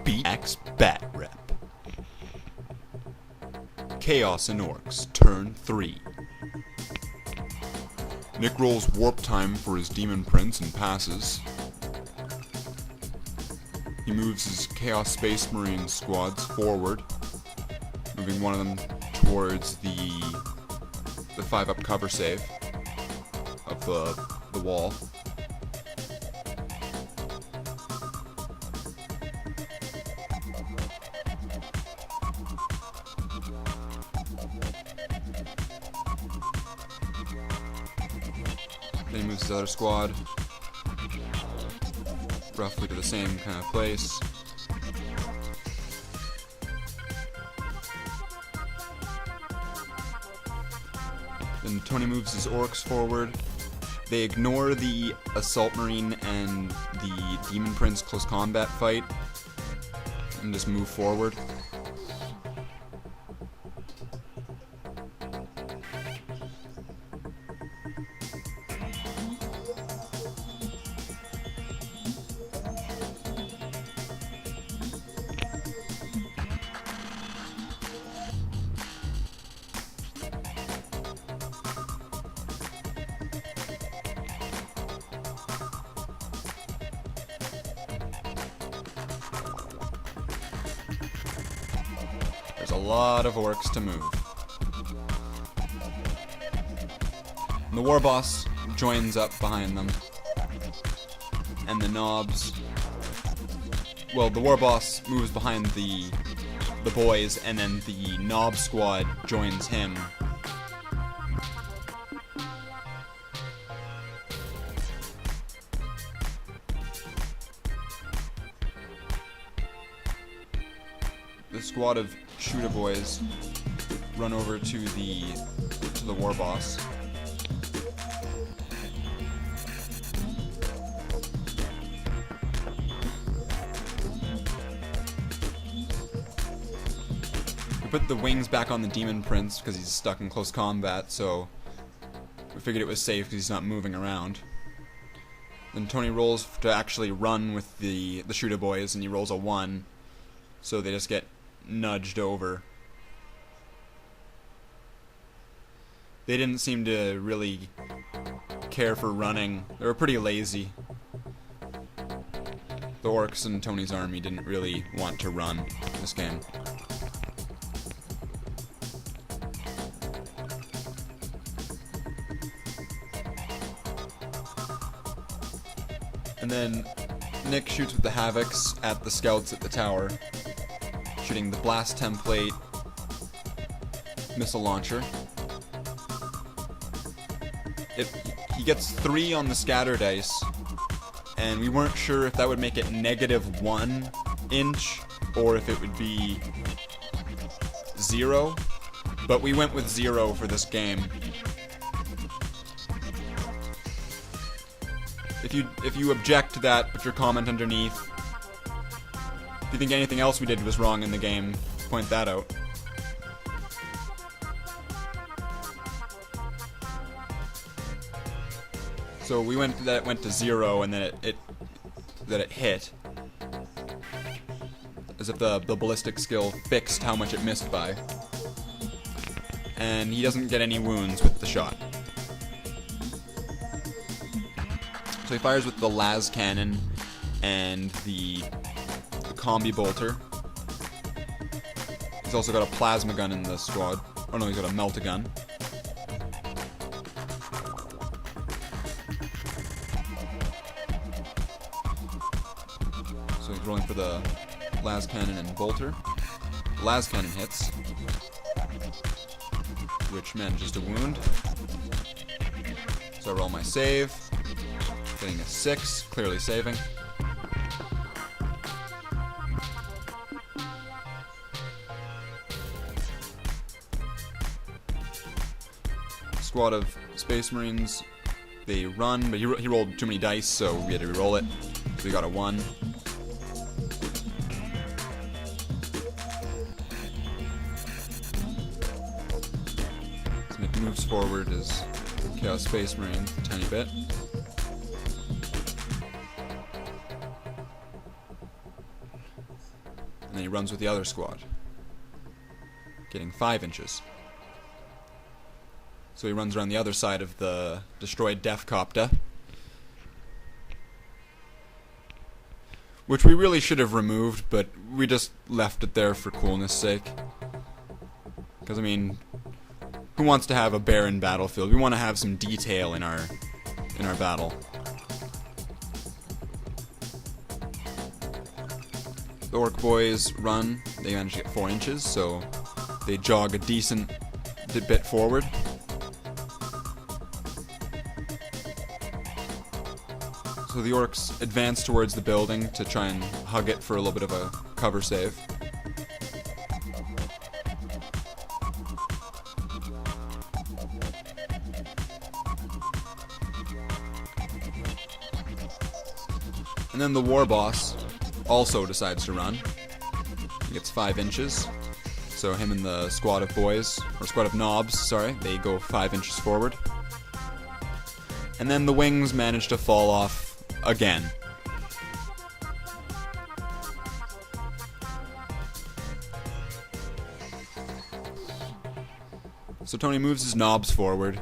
Beat Matt Batrep. Chaos and Orcs, turn 3. Nick rolls warp time for his demon prince and passes. He moves his Chaos Space Marine squads forward, moving one of them towards the 5-up cover save of the wall. Then he moves his other squad roughly to the same kind of place. Then Tony moves his orcs forward. They ignore the Assault Marine and the Demon Prince close combat fight and just move forward. There's a lot of orcs to move. And the war boss joins up behind them. And the knobs... Well, the war boss moves behind the boys, and then the knob squad joins him. The squad of shooter boys run over to the war boss. We put the wings back on the demon prince because he's stuck in close combat, so we figured it was safe because he's not moving around. Then Tony rolls to actually run with the shooter boys, and he rolls a 1, so they just get nudged over. They didn't seem to really care for running. They were pretty lazy. The orcs in Tony's army didn't really want to run this game. And then Nick shoots with the Havocs at the scouts at the tower, shooting the blast template missile launcher. He gets 3 on the scatter dice, and we weren't sure if that would make it -1 inch or if it would be 0, but we went with 0 for this game. If you object to that, put your comment underneath. If you think anything else we did was wrong in the game, point that out. So we went to 0, and then it hit, as if the ballistic skill fixed how much it missed by. And he doesn't get any wounds with the shot. So he fires with the las cannon and the combi bolter. He's also got a plasma gun in the squad. Oh no, he's got a melt-a-gun. So he's rolling for the las cannon and bolter. The las cannon hits, which manages to wound. So I roll my save. Getting a 6, clearly saving. Squad of Space Marines, they run, but he rolled too many dice, so we had to re-roll it. So we got a 1. So Nick moves forward as Chaos Space Marine a tiny bit. And then he runs with the other squad, getting 5 inches. So he runs around the other side of the destroyed Def Copter, which we really should have removed, but we just left it there for coolness sake. Because, I mean, who wants to have a barren battlefield? We want to have some detail in our battle. The Orc boys run. They manage to get 4 inches, so they jog a decent bit forward. So the Orcs advance towards the building to try and hug it for a little bit of a cover save. And then the war boss also decides to run. He gets 5 inches. So him and the squad of boys, or squad of knobs, sorry, they go 5 inches forward. And then the wings manage to fall off again. So Tony moves his knobs forward.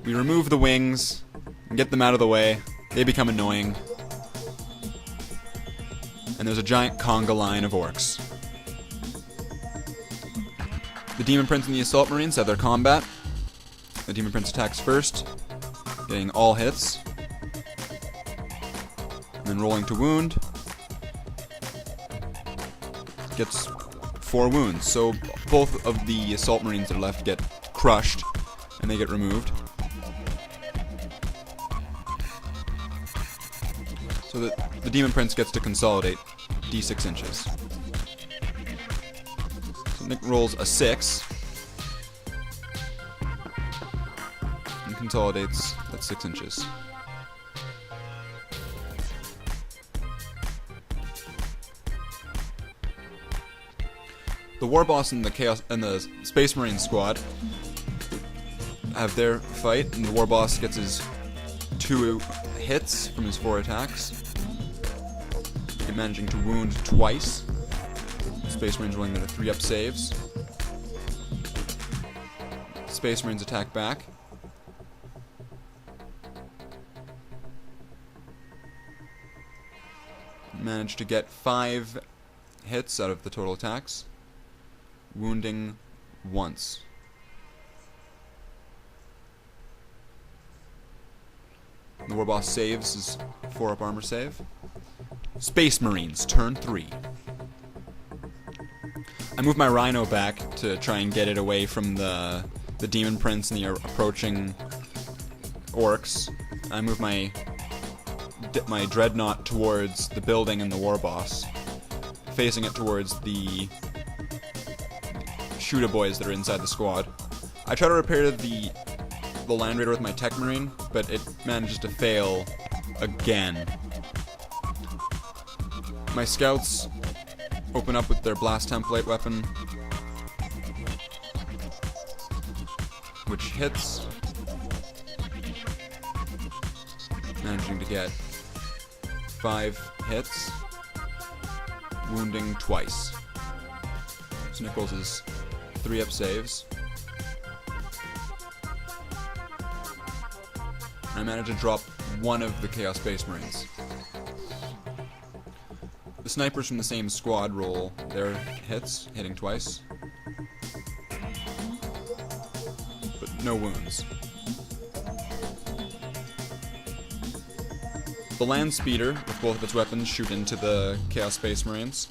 We remove the wings and get them out of the way. They become annoying. And there's a giant conga line of orcs. The Demon Prince and the Assault Marines have their combat. The Demon Prince attacks first, getting all hits. And then rolling to wound. Gets 4 wounds. So both of the Assault Marines that are left get crushed, and they get removed. So the Demon Prince gets to consolidate d6 inches. So Nick rolls a 6 and consolidates that 6 inches. The War Boss and the Chaos and the Space Marine squad have their fight, and the War Boss gets his 2 hits from his 4 attacks. Managing to wound twice. Space Marines rolling their 3-up saves. Space Marines attack back. Manage to get 5 hits out of the total attacks, wounding once. The War Boss saves his 4-up armor save. Space Marines, turn 3. I move my Rhino back to try and get it away from the Demon Prince and the approaching orcs. I move my Dreadnought towards the building and the War Boss, facing it towards the Shooter boys that are inside the squad. I try to repair the Land Raider with my Tech Marine, but it manages to fail again. My scouts open up with their blast template weapon, which hits, managing to get 5 hits, wounding twice. So Nick rolls his 3-up saves. I manage to drop 1 of the Chaos Space Marines. The snipers from the same squad roll their hits, hitting twice, but no wounds. The Land Speeder, with both of its weapons, shoot into the Chaos Space Marines.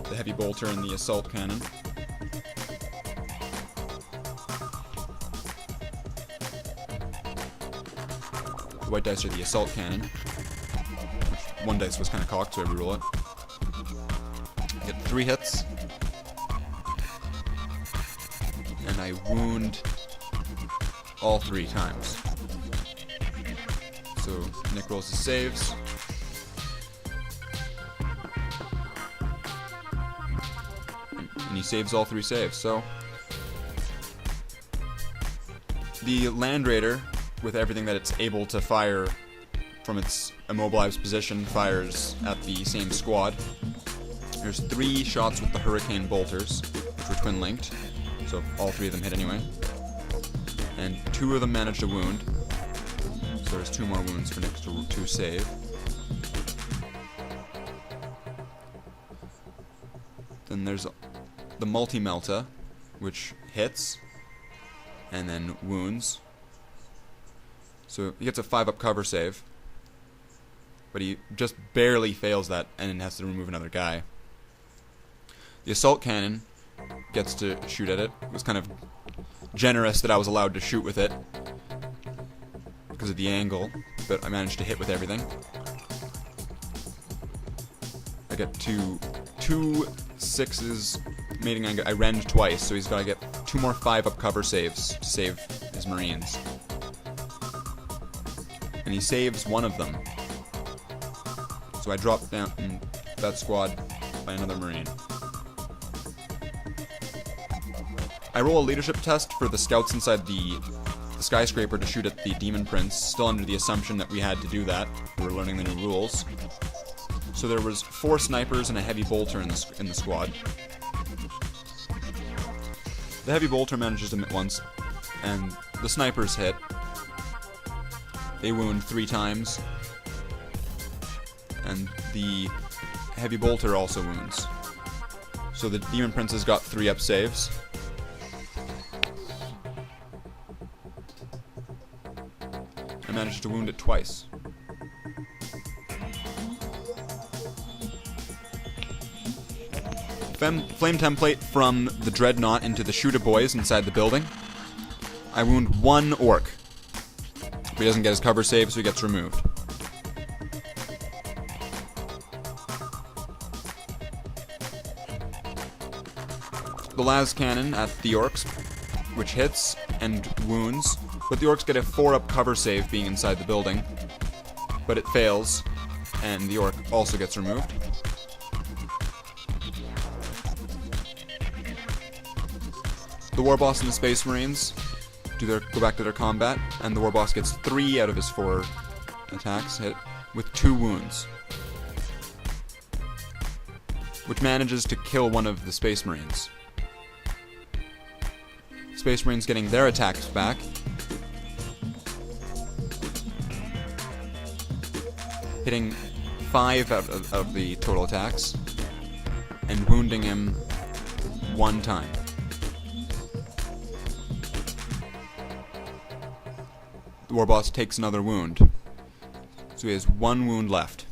The Heavy Bolter and the Assault Cannon. The white dice are the Assault Cannon. One dice was kind of cocked, so I reroll it. Get 3 hits. And I wound all 3 times. So Nick rolls his saves. And he saves all 3 saves. So the Land Raider, with everything that it's able to fire from its immobilized position, fires at the same squad There's 3 shots with the Hurricane Bolters, which were twin-linked, so all 3 of them hit anyway. And 2 of them managed to wound, so there's 2 more wounds for Nick to save. Then there's the Multi-Melta, which hits, and then wounds. So he gets a 5-up cover save, but he just barely fails that and has to remove another guy. The Assault Cannon gets to shoot at it. It was kind of generous that I was allowed to shoot with it because of the angle, but I managed to hit with everything. I get two 6s, mating I rend twice, so he's got to get 2 more 5-up cover saves to save his Marines. And he saves one of them. So I drop down that squad by another Marine. I roll a leadership test for the scouts inside the skyscraper to shoot at the Demon Prince, still under the assumption that we had to do that. We were learning the new rules. So there was 4 snipers and a heavy bolter in the squad. The heavy bolter manages to hit once, and the snipers hit. They wound 3 times, and the heavy bolter also wounds. So the Demon Prince has got 3-up saves. I managed to wound it twice. Flame template from the Dreadnought into the Shooter Boys inside the building. I wound 1 orc. But he doesn't get his cover save, so he gets removed. The las cannon at the orcs, which hits and wounds, but the orcs get a 4-up cover save being inside the building. But it fails, and the orc also gets removed. The War Boss and the Space Marines go back to their combat, and the War Boss gets 3 out of his 4 attacks hit with 2 wounds, which manages to kill one of the Space Marines. Space Marines getting their attacks back, hitting 5 out of the total attacks, and wounding him 1 time. The War Boss takes another wound, so he has 1 wound left.